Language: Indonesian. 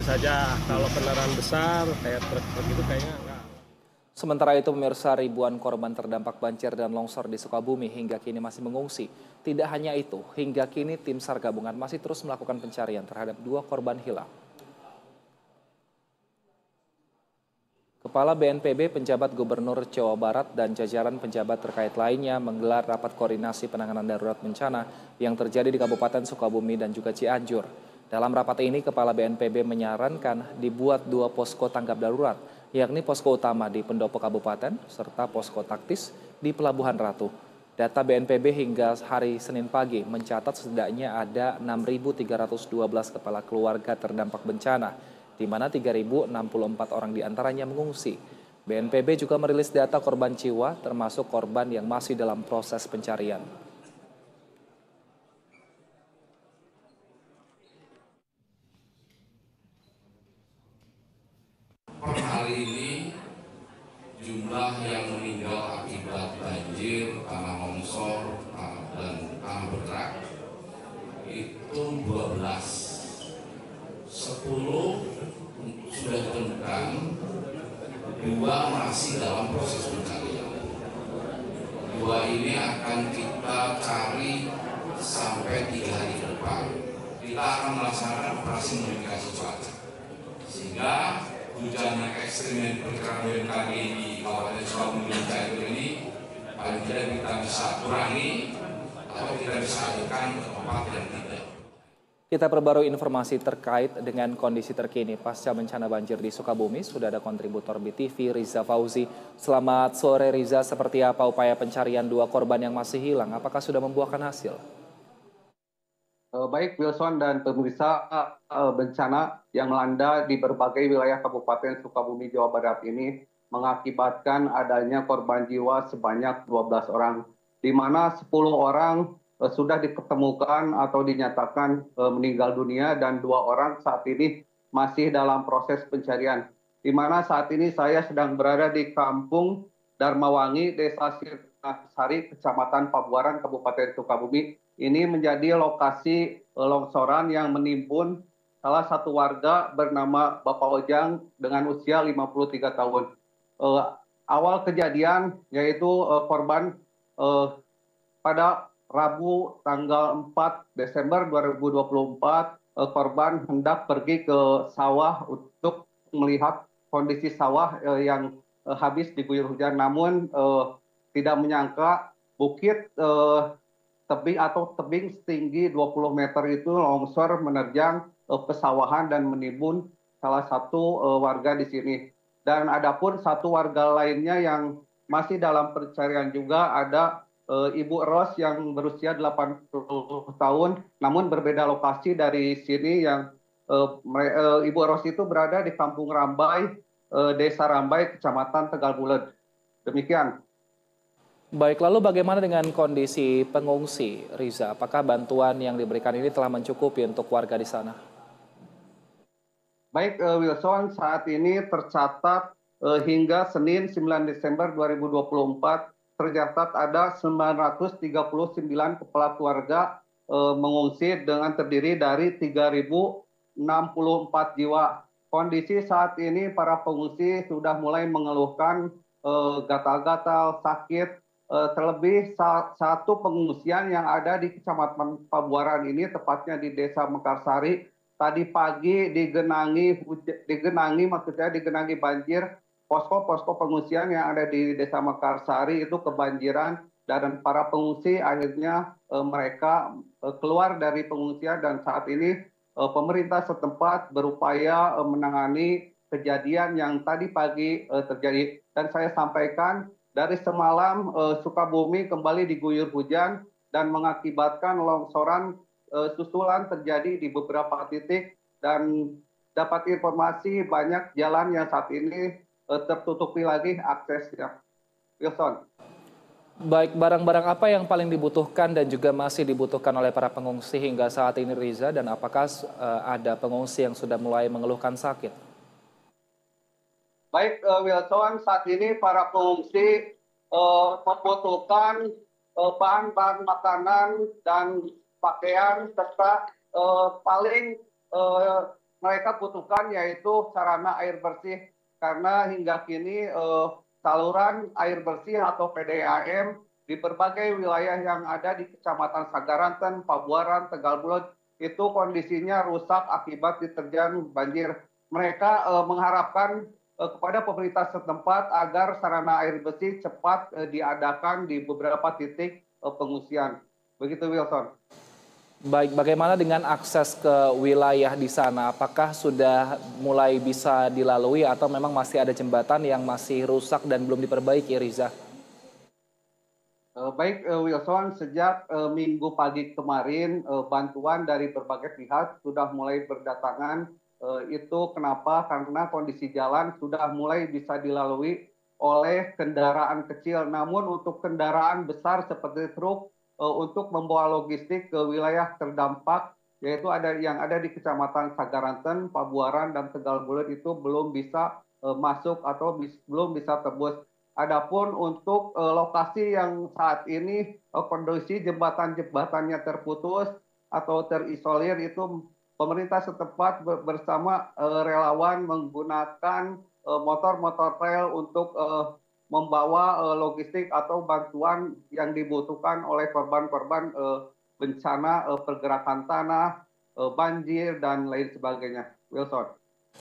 saja. Kalau kendaraan besar kayak truk gitu kayaknya enggak. Sementara itu pemirsa, ribuan korban terdampak banjir dan longsor di Sukabumi hingga kini masih mengungsi. Tidak hanya itu, hingga kini tim SAR gabungan masih terus melakukan pencarian terhadap 2 korban hilang. Kepala BNPB, penjabat Gubernur Jawa Barat, dan jajaran penjabat terkait lainnya menggelar rapat koordinasi penanganan darurat bencana yang terjadi di Kabupaten Sukabumi dan juga Cianjur. Dalam rapat ini, Kepala BNPB menyarankan dibuat 2 posko tanggap darurat, yakni posko utama di pendopo kabupaten serta posko taktis di Pelabuhan Ratu. Data BNPB hingga hari Senin pagi mencatat setidaknya ada 6.312 kepala keluarga terdampak bencana, di mana 3.064 orang diantaranya mengungsi. BNPB juga merilis data korban jiwa termasuk korban yang masih dalam proses pencarian. Per hari ini jumlah yang meninggal akibat banjir, tanah longsor, dan tanah bergerak itu 12. 10 sudah ditemukan, 2 masih dalam proses pencarian. 2 ini akan kita cari sampai 3 hari ke depan. Kita akan melaksanakan operasi modifikasi cuaca, sehingga hujan yang ekstrim yang diperkirakan BMKG di Kabupaten Sukabumi dan Cianjur ini paling tidak kita bisa kurangi atau kita bisa alihkan ke tempat yang tidak. Kita perbarui informasi terkait dengan kondisi terkini pasca bencana banjir di Sukabumi. Sudah ada kontributor BTV Riza Fauzi. Selamat sore Riza, seperti apa upaya pencarian 2 korban yang masih hilang? Apakah sudah membuahkan hasil? Baik Wilson dan pemirsa, bencana yang melanda di berbagai wilayah Kabupaten Sukabumi, Jawa Barat ini mengakibatkan adanya korban jiwa sebanyak 12 orang, di mana 10 orang sudah diketemukan atau dinyatakan meninggal dunia dan 2 orang saat ini masih dalam proses pencarian. Di mana saat ini saya sedang berada di Kampung Darmawangi, Desa Sari, Kecamatan Pabuaran, Kabupaten Sukabumi. Ini menjadi lokasi longsoran yang menimbun salah satu warga bernama Bapak Ojang dengan usia 53 tahun. Awal kejadian yaitu korban pada Rabu tanggal 4 Desember 2024, korban hendak pergi ke sawah untuk melihat kondisi sawah yang habis diguyur hujan, namun tidak menyangka bukit tebing setinggi 20 meter itu longsor menerjang pesawahan dan menimbun salah satu warga di sini. Dan adapun satu warga lainnya yang masih dalam pencarian juga ada Ibu Ros yang berusia 80 tahun, namun berbeda lokasi dari sini. Yang Ibu Ros itu berada di Kampung Rambai, Desa Rambai, Kecamatan Tegal Bulet. Demikian. Baik, lalu bagaimana dengan kondisi pengungsi, Riza? Apakah bantuan yang diberikan ini telah mencukupi untuk warga di sana? Baik, Wilson, saat ini tercatat hingga Senin 9 Desember 2024, tercatat ada 939 kepala keluarga mengungsi dengan terdiri dari 3.064 jiwa. Kondisi saat ini para pengungsi sudah mulai mengeluhkan gatal-gatal, sakit. Terlebih satu pengungsian yang ada di Kecamatan Pabuaran ini, tepatnya di Desa Mekarsari, tadi pagi digenangi banjir. Posko-posko pengungsian yang ada di Desa Mekarsari itu kebanjiran, dan para pengungsi akhirnya mereka keluar dari pengungsian, dan saat ini pemerintah setempat berupaya menangani kejadian yang tadi pagi terjadi. Dan saya sampaikan, dari semalam Sukabumi kembali diguyur hujan dan mengakibatkan longsoran susulan terjadi di beberapa titik, dan dapat informasi banyak jalan yang saat ini tertutupi lagi aksesnya. Wilson. Baik, barang-barang apa yang paling dibutuhkan dan juga masih dibutuhkan oleh para pengungsi hingga saat ini, Riza, dan apakah ada pengungsi yang sudah mulai mengeluhkan sakit? Baik, Wilson, saat ini para pengungsi membutuhkan bahan-bahan makanan dan pakaian, serta paling mereka butuhkan yaitu sarana air bersih karena hingga kini saluran air bersih atau PDAM di berbagai wilayah yang ada di Kecamatan Sagaranten, Pabuaran, Tegal Bulat itu kondisinya rusak akibat diterjang banjir. Mereka mengharapkan kepada pemerintah setempat agar sarana air bersih cepat diadakan di beberapa titik pengungsian. Begitu Wilson. Baik, bagaimana dengan akses ke wilayah di sana? Apakah sudah mulai bisa dilalui atau memang masih ada jembatan yang masih rusak dan belum diperbaiki, Riza? Baik Wilson, sejak Minggu pagi kemarin bantuan dari berbagai pihak sudah mulai berdatangan. Itu kenapa? Karena kondisi jalan sudah mulai bisa dilalui oleh kendaraan kecil. Namun untuk kendaraan besar seperti truk untuk membawa logistik ke wilayah terdampak, yaitu yang ada di Kecamatan Sagaranten, Pabuaran, dan Tegal Bulat itu belum bisa masuk atau belum bisa tembus. Adapun untuk lokasi yang saat ini kondisi jembatan-jembatannya terputus atau terisolir itu pemerintah setempat bersama relawan menggunakan motor-motor rel untuk membawa logistik atau bantuan yang dibutuhkan oleh korban-korban bencana pergerakan tanah, banjir dan lain sebagainya. Wilson.